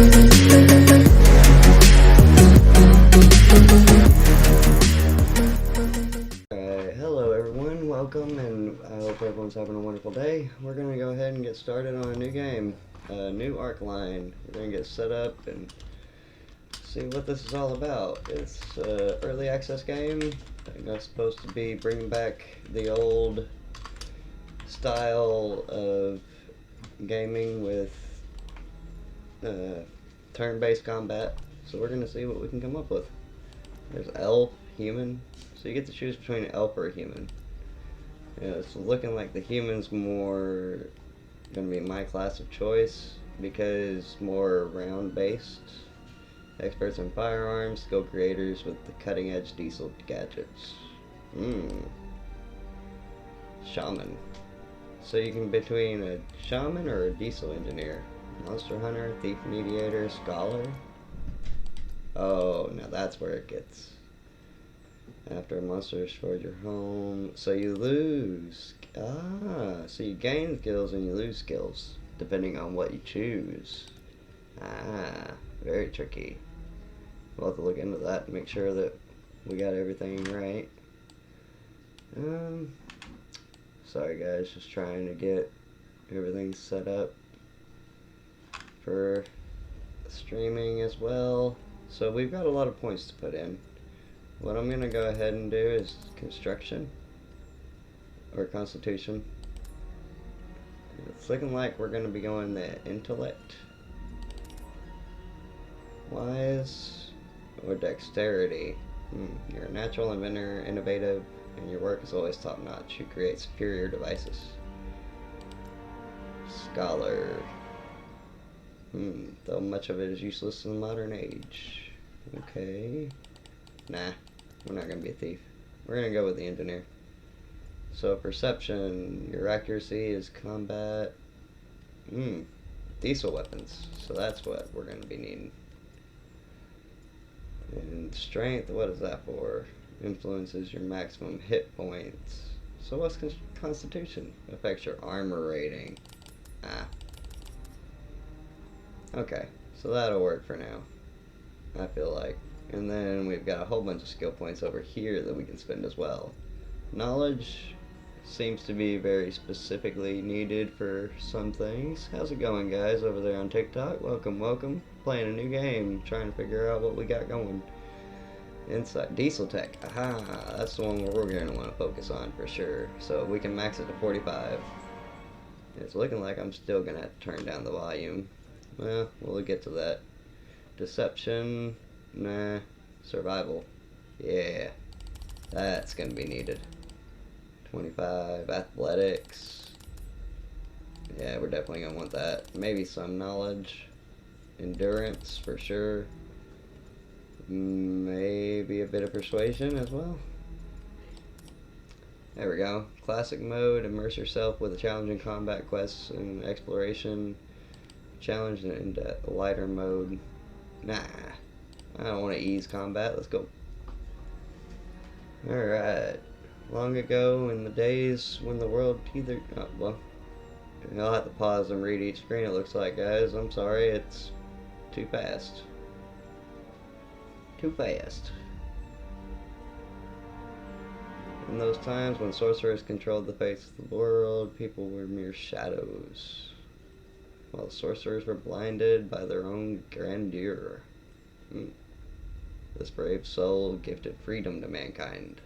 Hello everyone, welcome, and I hope everyone's having a wonderful day. We're going to go ahead and get started on a new game, a new arc line. We're going to get set up and see what this is all about. It's an early access game. It's supposed to be bringing back the old style of gaming with turn-based combat. So we're going to see what we can come up with. There's elf, human. So you get to choose between an elf or a human. It's looking like the human's more going to be my class of choice because more round based. Experts in firearms, skill creators with the cutting edge diesel gadgets. Shaman. So you can between a shaman or a diesel engineer. Monster hunter, thief mediator, scholar. Oh, now that's where it gets. After a monster destroyed your home, so you lose. So you gain skills and you lose skills depending on what you choose. Very tricky. We'll have to look into that and make sure that we got everything right. Sorry guys, just trying to get everything set up for streaming as well. So we've got a lot of points to put in. What I'm going to go ahead and do is construction or constitution. It's looking like we're going to be going the intellect wise or dexterity. You're a natural inventor, innovative, and your work is always top notch. You create superior devices. Scholar. Though much of it is useless in the modern age. Okay. Nah, we're not going to be a thief. We're going to go with the engineer. So perception, your accuracy is combat. Diesel weapons. So that's what we're going to be needing. And strength, what is that for? Influences your maximum hit points. So what's constitution? Affects your armor rating. Okay, so that'll work for now, I feel like. And then we've got a whole bunch of skill points over here that we can spend as well. Knowledge seems to be very specifically needed for some things. How's it going, guys, over there on TikTok? Welcome, welcome. Playing a new game, trying to figure out what we got going. Inside, diesel tech. Aha, that's the one where we're going to want to focus on for sure. So we can max it to 45. It's looking like I'm still going to have to turn down the volume. Well, we'll get to that. Deception. Nah. Survival. Yeah. That's gonna be needed. 25. Athletics. Yeah, we're definitely gonna want that. Maybe some knowledge. Endurance, for sure. Maybe a bit of persuasion as well. There we go. Classic mode. Immerse yourself with a challenging combat quests and exploration. Challenge into lighter mode. Nah. I don't want to ease combat. Let's go. Alright. Long ago, in the days when the world either... Oh, well. I'll have to pause and read each screen, it looks like, guys. I'm sorry. It's too fast. Too fast. In those times when sorcerers controlled the face of the world, people were mere shadows, while the sorcerers were blinded by their own grandeur. This brave soul gifted freedom to mankind.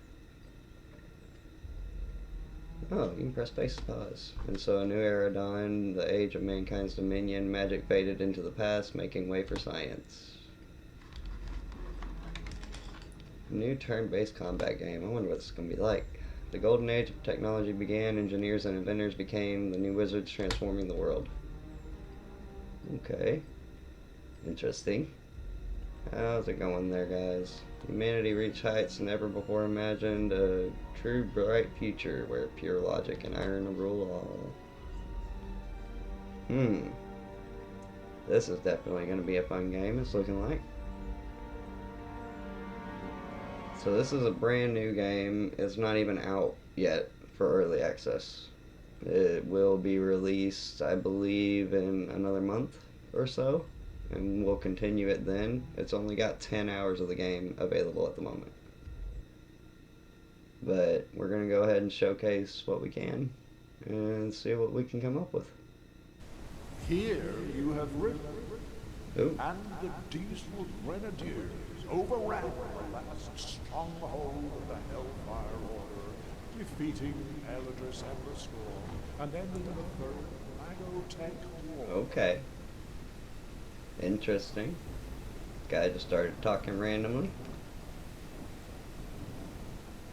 Oh, you can press space to pause. And so a new era dawned, the age of mankind's dominion. Magic faded into the past, making way for science. New turn-based combat game. I wonder what this is going to be like. The golden age of technology began. Engineers and inventors became the new wizards, transforming the world. Okay. Interesting. How's it going there, guys? Humanity reached heights never before imagined. A true bright future where pure logic and iron rule all. This is definitely going to be a fun game, it's looking like. So this is a brand new game. It's not even out yet for early access. It will be released, I believe, in another month or so. and we'll continue it then. It's only got 10 hours of the game available at the moment. But we're going to go ahead and showcase what we can and see what we can come up with. Here you have ridden, Ooh. and the diesel grenadiers overran the last stronghold of the Hellfire Order, defeating Eldris and the Storm, and ending the third Magotech War. Okay. Interesting. Guy just started talking randomly.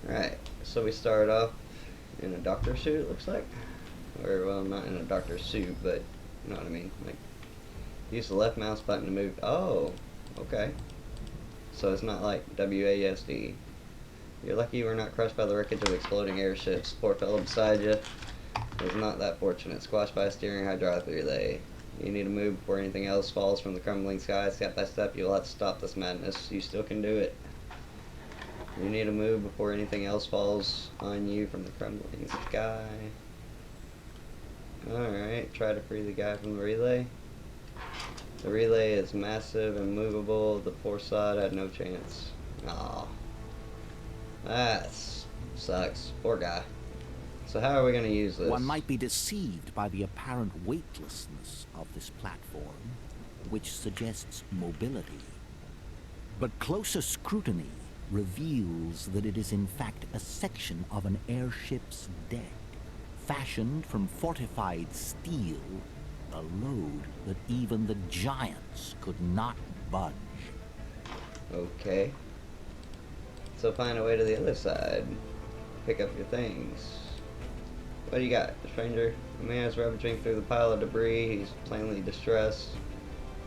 Right, so we start off in a doctor suit, it looks like. Or, well, not in a doctor suit, but you know what I mean. Like, use the left mouse button to move. Oh, okay. So it's not like WASD. You're lucky you were not crushed by the wreckage of exploding airships. Poor fellow beside you was not that fortunate. Squashed by a steering hydraulic relay. You need to move before anything else falls from the crumbling sky. Step by step, you'll have to stop this madness. You still can do it. You need to move before anything else falls on you from the crumbling sky. Alright, try to free the guy from the relay. The relay is massive and movable. The poor sod had no chance. Aw. That sucks. Poor guy. So how are we going to use this? One might be deceived by the apparent weightlessness of this platform, which suggests mobility. But closer scrutiny reveals that it is in fact a section of an airship's deck, fashioned from fortified steel, a load that even the giants could not budge. Okay. So find a way to the other side. Pick up your things. What do you got, stranger? A man is rummaging through the pile of debris. He's plainly distressed.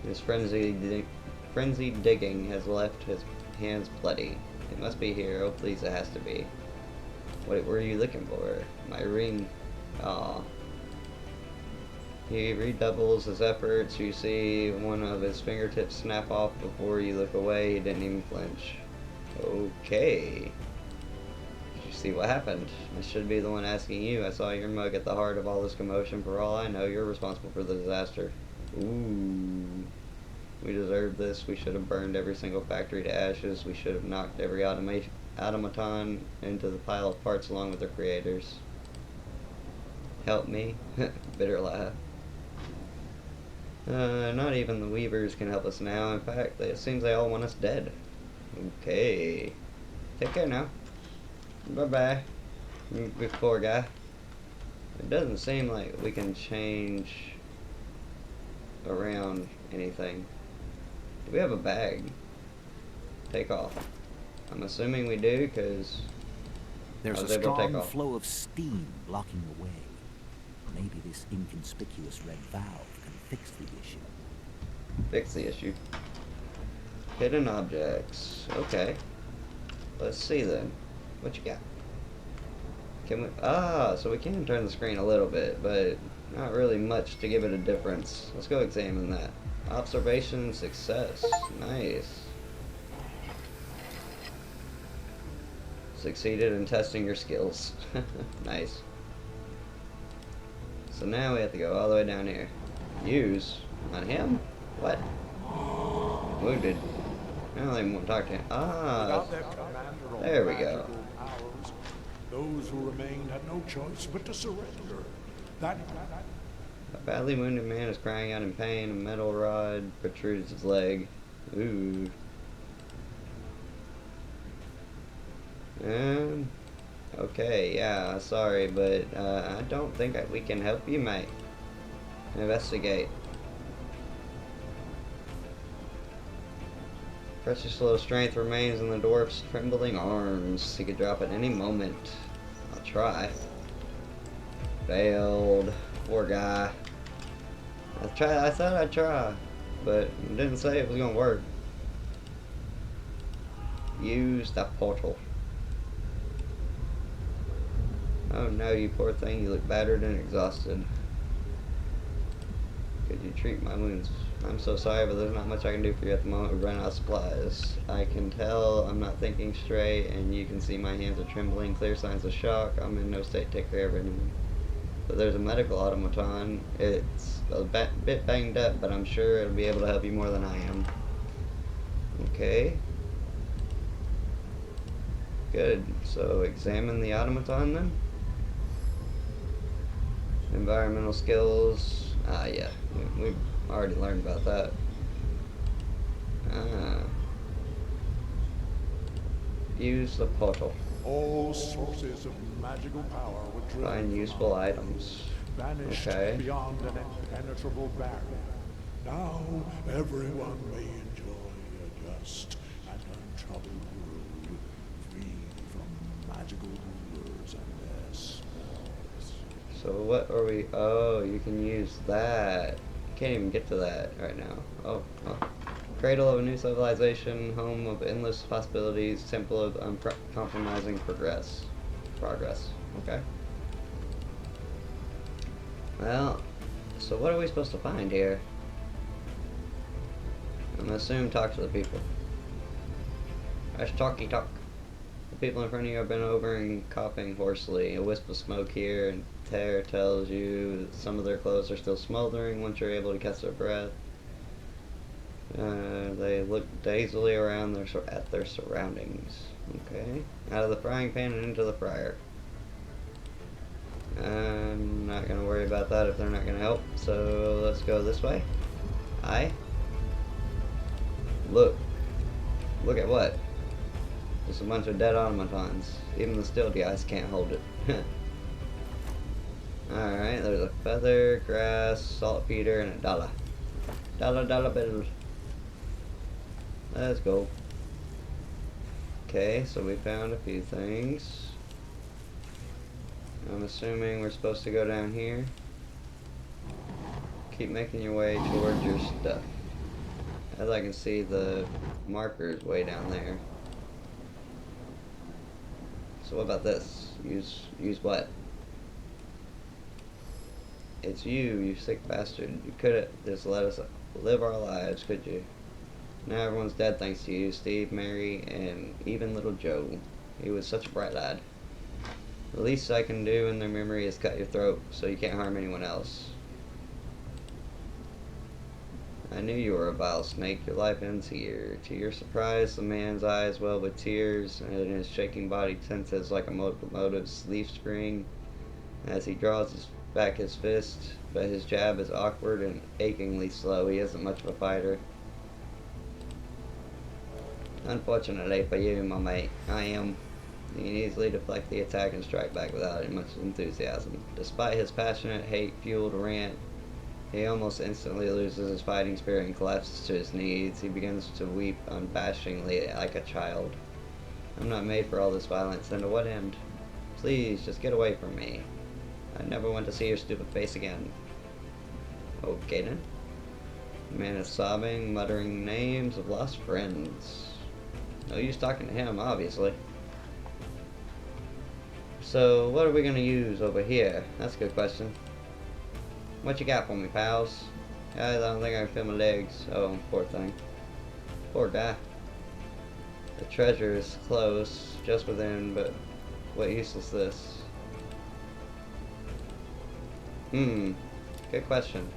His frenzied digging has left his hands bloody. It must be here. Oh, please, it has to be. What were you looking for? My ring. Aw. He redoubles his efforts. You see one of his fingertips snap off before you look away. He didn't even flinch. Okay. Did you see what happened? I should be the one asking you. I saw your mug at the heart of all this commotion. For all I know, you're responsible for the disaster. Ooh. We deserved this. We should have burned every single factory to ashes. We should have knocked every automaton into the pile of parts along with their creators. Help me? Bitter laugh. Not even the Weavers can help us now. In fact, it seems they all want us dead. Okay. Take care now. Bye-bye. Big poor guy. It doesn't seem like we can change around anything. Do we have a bag? Take off. I'm assuming we do, because there's a strong flow of steam blocking the way. Maybe this inconspicuous red valve can fix the issue. Fix the issue. Hidden objects. Okay. Let's see then. What you got? Can we... Ah, so we can turn the screen a little bit, but not really much to give it a difference. Let's go examine that. Observation success. Nice. Succeeded in testing your skills. Nice. So now we have to go all the way down here. Use on him? What? Wounded. I don't even want to talk to him. Ah, there we go. Powers, those who remained had no choice but to surrender. A badly wounded man is crying out in pain. A metal rod protrudes his leg. Ooh. Okay, yeah, sorry, but I don't think we can help you, mate. Investigate. Precious little strength remains in the dwarf's trembling arms. He could drop at any moment. I'll try. Failed. Poor guy. I thought I'd try, but it didn't say it was gonna work. Use the portal. Oh no, you poor thing, you look battered and exhausted. Could you treat my wounds? I'm so sorry, but there's not much I can do for you at the moment. We've run out of supplies. I can tell I'm not thinking straight, and you can see my hands are trembling. Clear signs of shock. I'm in no state to take care of anyone. But there's a medical automaton. It's a bit banged up, but I'm sure it'll be able to help you more than I am. Okay. Good. So examine the automaton then. Environmental skills. Ah, yeah. We've already learned about that. Ah. Use the portal. All sources of magical power were driven Find from useful our items. world, vanished Okay. beyond an impenetrable barrier. Now everyone may enjoy a just and untroubled world, free from magical rulers and their spells. So what are we... Oh, you can use that. Can't even get to that right now. Oh. Cradle of a new civilization, home of endless possibilities, temple of uncompromising progress. Okay. Well, so what are we supposed to find here? I'm gonna assume talk to the people. Let's talky talk. The people in front of you have been over and coughing hoarsely. A wisp of smoke here, and Tear tells you that some of their clothes are still smoldering once you're able to catch their breath. They look dazedly around at their surroundings. Okay. Out of the frying pan and into the fryer. I'm not going to worry about that if they're not going to help. So let's go this way. Aye. Look. Look at what? Just a bunch of dead automatons. Even the steel guys can't hold it. Alright, there's a feather, grass, saltpeter, and a dollar. Dollar bill. Let's go. Okay, so we found a few things. I'm assuming we're supposed to go down here. Keep making your way towards your stuff. As I can see, the markers way down there. So what about this? Use what? It's you sick bastard. You could've just let us live our lives, could you? Now everyone's dead thanks to you, Steve, Mary, and even little Joe. He was such a bright lad. The least I can do in their memory is cut your throat so you can't harm anyone else. I knew you were a vile snake. Your life ends here. To your surprise, the man's eyes well with tears, and his shaking body tenses like a locomotive's leaf spring as he draws back his fist, but his jab is awkward and achingly slow. He isn't much of a fighter. Unfortunately for you, my mate, I am. He can easily deflect the attack and strike back without much enthusiasm. Despite his passionate, hate-fueled rant, he almost instantly loses his fighting spirit and collapses to his knees. He begins to weep unabashedly like a child. I'm not made for all this violence, and to what end? Please, just get away from me. I never want to see your stupid face again. Okay then. The man is sobbing, muttering names of lost friends. No use talking to him, obviously. So, what are we gonna use over here? That's a good question. What you got for me, pals? Guys, I don't think I can feel my legs. Oh, poor thing. Poor guy. The treasure is close, just within, but what use is this? Good question.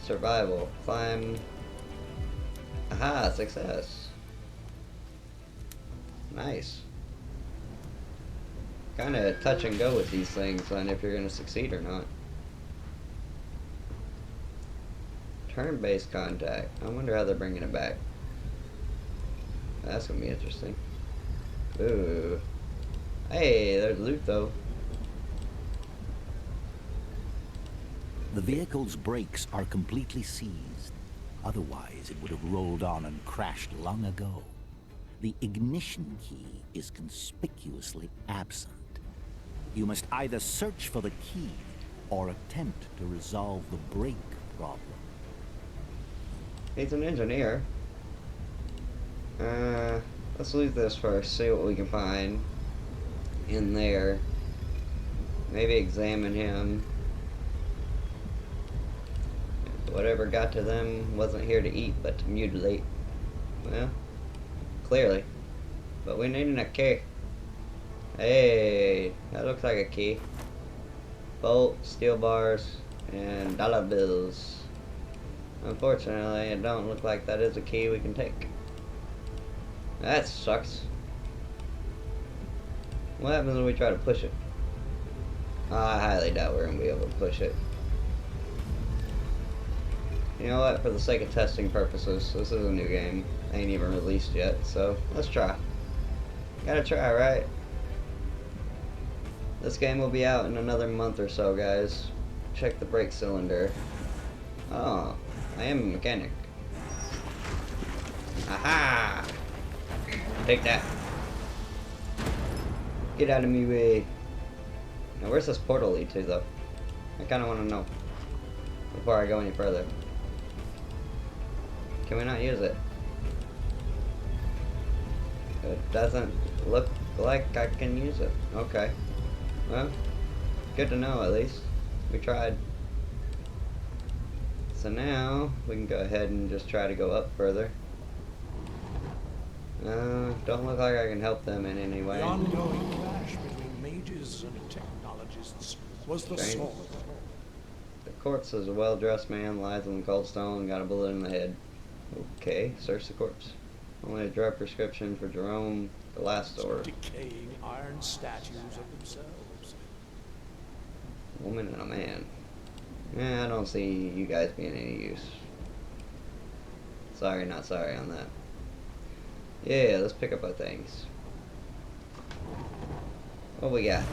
Survival. Climb. Aha, success. Nice. Kinda touch and go with these things on if you're gonna succeed or not. Turn-based contact. I wonder how they're bringing it back. That's gonna be interesting. Ooh. Hey, there's loot though. The vehicle's brakes are completely seized. Otherwise, it would have rolled on and crashed long ago. The ignition key is conspicuously absent. You must either search for the key or attempt to resolve the brake problem. He's an engineer. Let's loot this first, see what we can find in there. Maybe examine him. Whatever got to them wasn't here to eat, but to mutilate. Well, clearly. But we need a key. Hey, that looks like a key. Bolt, steel bars, and dollar bills. Unfortunately, it don't look like that is a key we can take. That sucks. What happens when we try to push it? I highly doubt we're going to be able to push it. You know what? For the sake of testing purposes, this is a new game. Ain't even released yet, so let's try. Gotta try, right? This game will be out in another month or so, guys. Check the brake cylinder. Oh, I am a mechanic. Aha! Take that. Get out of me way. Now where's this portal lead to, though? I kinda wanna know. Before I go any further. Can we not use it? It doesn't look like I can use it. Okay. Well, good to know at least. We tried. So now, we can go ahead and just try to go up further. Don't look like I can help them in any way. The ongoing clash between mages and technologists was the Strange. soul. The corpse is a well-dressed man, lies in the cold stone, and got a bullet in the head. Okay, search the corpse. Only a drug prescription for Jerome, the last store. Decaying iron statues of themselves. Woman and a man. I don't see you guys being any use. Sorry, not sorry on that. Yeah, let's pick up our things. What we got?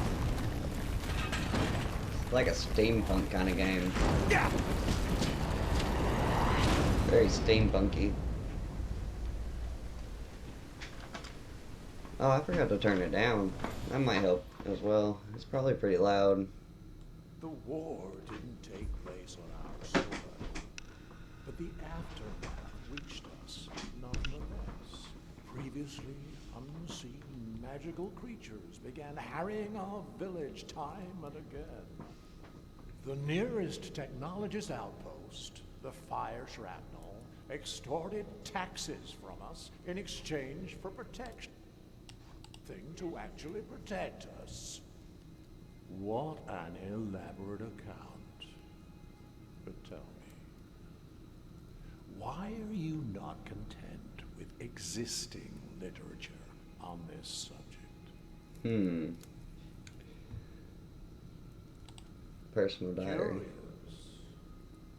It's like a steampunk kind of game. Yeah. Very steampunky. Oh, I forgot to turn it down. That might help as well. It's probably pretty loud. The war didn't take place on our soil, but the aftermath reached us nonetheless. Previously unseen magical creatures began harrying our village time and again. The nearest technologist outpost, the fire shrapnel, extorted taxes from us in exchange for protection. Thing to actually protect us. What an elaborate account. But tell me, why are you not content with existing literature on this subject? Personal diary. Curious.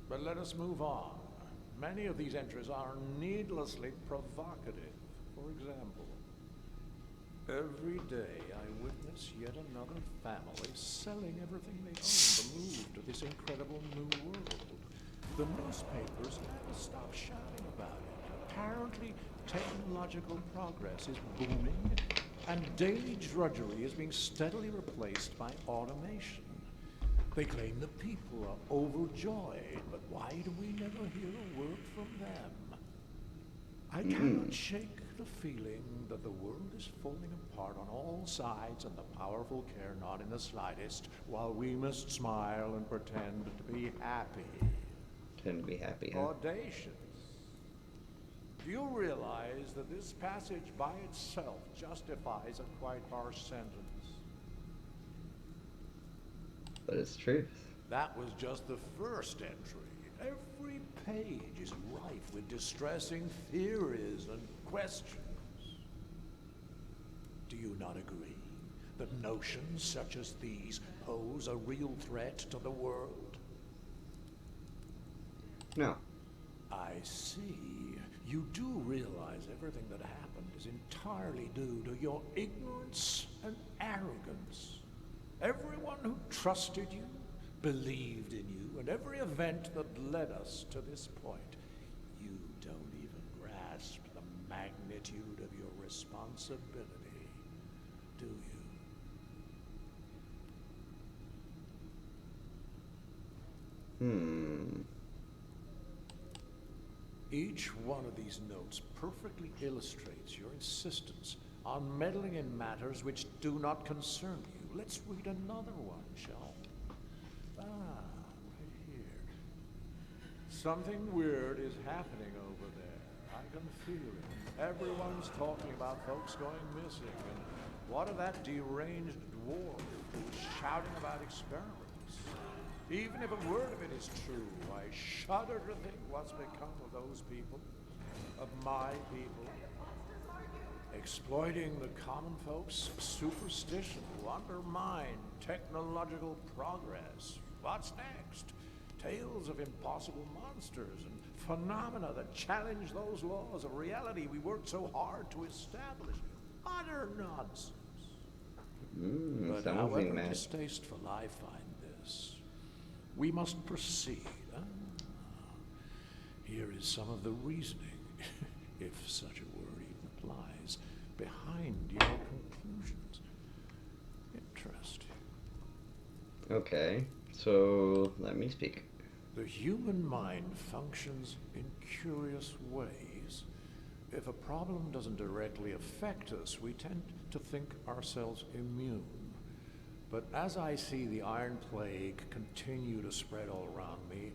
But let us move on. Many of these entries are needlessly provocative. For example, every day I witness yet another family selling everything they own to move to this incredible new world. The newspapers never stop shouting about it. Apparently, technological progress is booming, and daily drudgery is being steadily replaced by automation. They claim the people are overjoyed, but why do we never hear a word from them? I cannot shake the feeling that the world is falling apart on all sides and the powerful care not in the slightest, while we must smile and pretend to be happy. Pretend to be happy, huh? Audacious. Do you realize that this passage by itself justifies a quite harsh sentence? But it's truth. That was just the first entry. Every page is rife with distressing theories and questions. Do you not agree that notions such as these pose a real threat to the world? No. I see. You do realize everything that happened is entirely due to your ignorance and arrogance. Everyone who trusted you, believed in you, and every event that led us to this point, you don't even grasp the magnitude of your responsibility, do you? Each one of these notes perfectly illustrates your insistence on meddling in matters which do not concern you. Let's read another one, shall we? Right here. Something weird is happening over there. I can feel it. Everyone's talking about folks going missing. And what of that deranged dwarf who was shouting about experiments? Even if a word of it is true, I shudder to think what's become of those people, of my people, exploiting the common folks' superstition to undermine technological progress. What's next? Tales of impossible monsters and phenomena that challenge those laws of reality we worked so hard to establish. Utter nonsense. But Sounds however mad. distasteful I find this, we must proceed. Here is some of the reasoning, if such a word even applies, behind your conclusions. Interesting. Okay, so let me speak. The human mind functions in curious ways. If a problem doesn't directly affect us, we tend to think ourselves immune. But as I see the Iron Plague continue to spread all around me,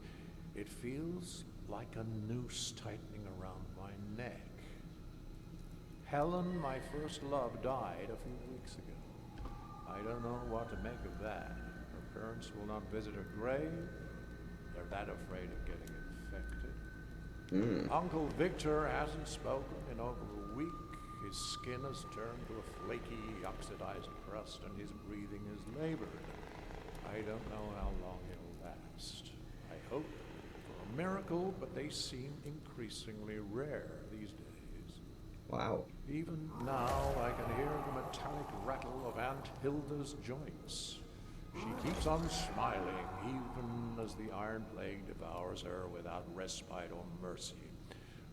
it feels like a noose tightening around my neck. Helen, my first love, died a few weeks ago. I don't know what to make of that. Her parents will not visit her grave. They're that afraid of getting infected. Uncle Victor hasn't spoken in over a week. His skin has turned to a flaky, oxidized crust, and his breathing is labored. I don't know how long he'll last. I hope for a miracle, but they seem increasingly rare these days. Wow. Even now, I can hear the metallic rattle of Aunt Hilda's joints. She keeps on smiling, even as the Iron Plague devours her without respite or mercy.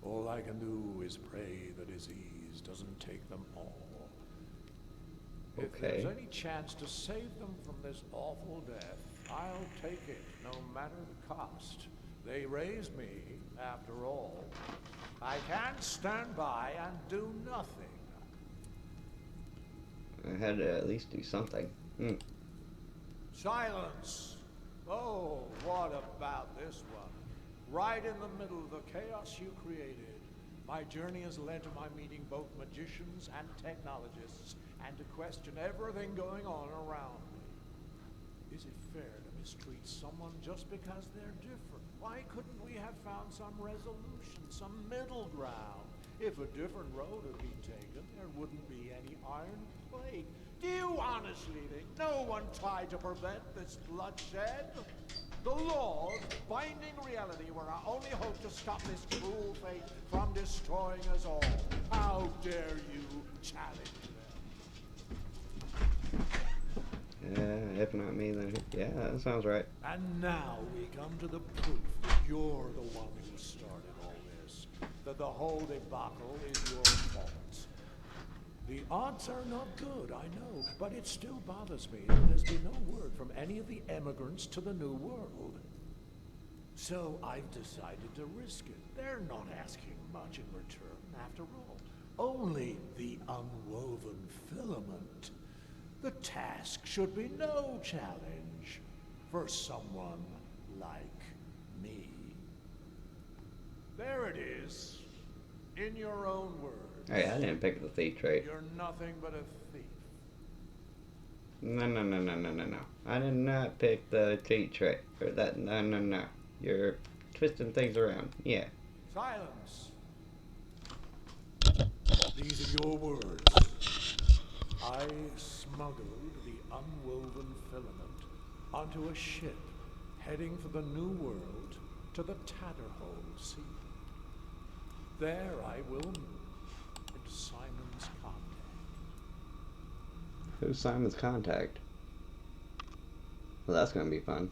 All I can do is pray the disease doesn't take them all. If there's any chance to save them from this awful death, I'll take it, no matter the cost. They raised me, after all. I can't stand by and do nothing. I had to at least do something. Silence! Oh, what about this one? Right in the middle of the chaos you created, my journey has led to my meeting both magicians and technologists, and to question everything going on around me. Is it fair to mistreat someone just because they're different? Why couldn't we have found some resolution, some middle ground? If a different road had been taken, there wouldn't be any Iron Plague. Do you honestly think no one tried to prevent this bloodshed? The laws binding reality were our only hope to stop this cruel fate from destroying us all. How dare you challenge them? If not me, then yeah, that sounds right. And now we come to the proof that you're the one who started all this, that the whole debacle is your fault. The odds are not good, I know, but it still bothers me that there's been no word from any of the emigrants to the New World. So I've decided to risk it. They're not asking much in return, after all. Only the unwoven filament. The task should be no challenge for someone like me. There it is, in your own words. Hey, I didn't pick the thief trait. You're nothing but a thief. No. I did not pick the cheat trait. Or that, no. You're twisting things around. Yeah. Silence. These are your words. I smuggled the unwoven filament onto a ship heading for the New World to the Tatterhole Sea. There I will meet Simon's contact. Who's Simon's contact? Well, that's gonna be fun.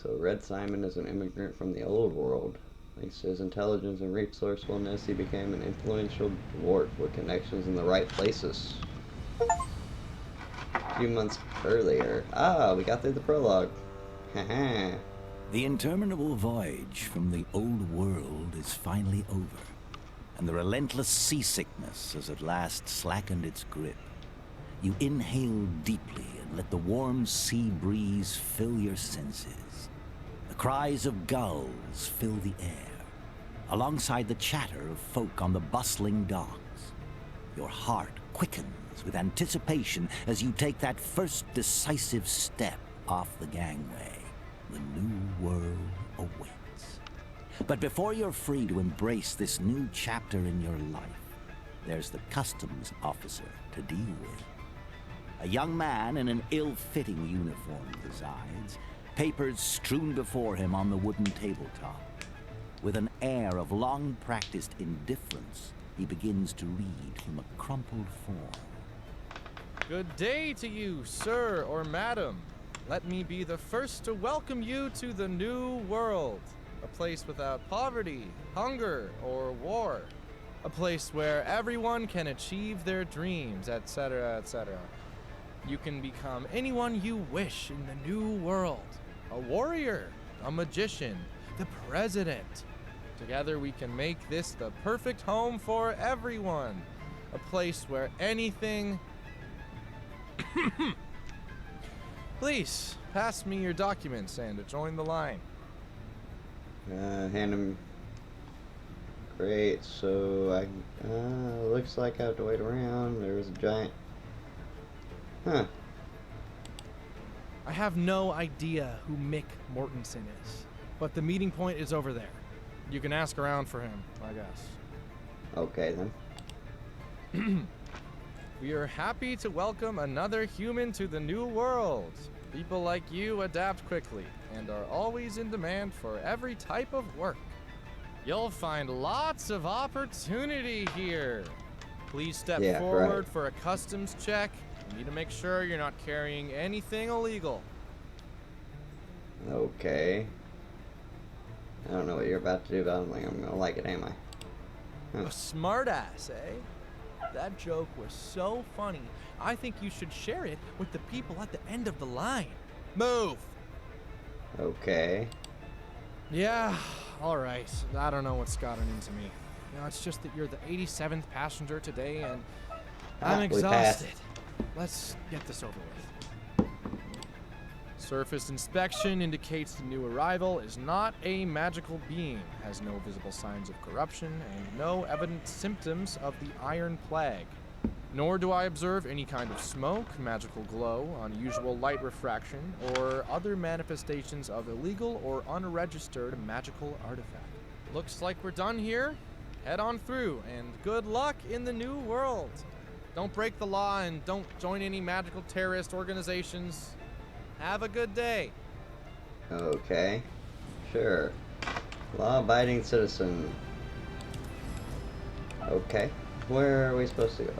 So Red Simon is an immigrant from the old world. Thanks to his intelligence and resourcefulness, he became an influential dwarf with connections in the right places. A few months earlier. We got through the prologue. Haha. The interminable voyage from the old world is finally over, and the relentless seasickness has at last slackened its grip. You inhale deeply and let the warm sea breeze fill your senses. The cries of gulls fill the air, alongside the chatter of folk on the bustling docks. Your heart quickens with anticipation as you take that first decisive step off the gangway. The new world awaits. But before you're free to embrace this new chapter in your life, there's the customs officer to deal with. A young man in an ill-fitting uniform presides, papers strewn before him on the wooden tabletop. With an air of long-practiced indifference, he begins to read from a crumpled form. Good day to you, sir or madam. Let me be the first to welcome you to the new world. A place without poverty, hunger, or war. A place where everyone can achieve their dreams, etc., etc. You can become anyone you wish in the new world. A warrior, a magician, the president. Together we can make this the perfect home for everyone. A place where anything... Please, pass me your documents and join the line. Hand him. Great, so looks like I have to wait around. There was a giant... Huh. I have no idea who Mick Mortensen is, but the meeting point is over there. You can ask around for him, I guess. Okay, then. We are happy to welcome another human to the new world. People like you adapt quickly and are always in demand for every type of work. You'll find lots of opportunity here. Please step forward for a customs check. You need to make sure you're not carrying anything illegal. Okay. I don't know what you're about to do, but I don't think I'm gonna like it, am I? A smartass, eh? That joke was so funny, I think you should share it with the people at the end of the line. Move! Okay. Yeah, alright. I don't know what's gotten into me. You know, it's just that you're the 87th passenger today, and I'm exhausted. Let's get this over with. Surface inspection indicates the new arrival is not a magical being, has no visible signs of corruption, and no evident symptoms of the Iron Plague. Nor do I observe any kind of smoke, magical glow, unusual light refraction, or other manifestations of illegal or unregistered magical artifact. Looks like we're done here. Head on through, and good luck in the new world. Don't break the law and don't join any magical terrorist organizations. Have a good day. Okay. Sure. Law-abiding citizen. Okay. Where are we supposed to go?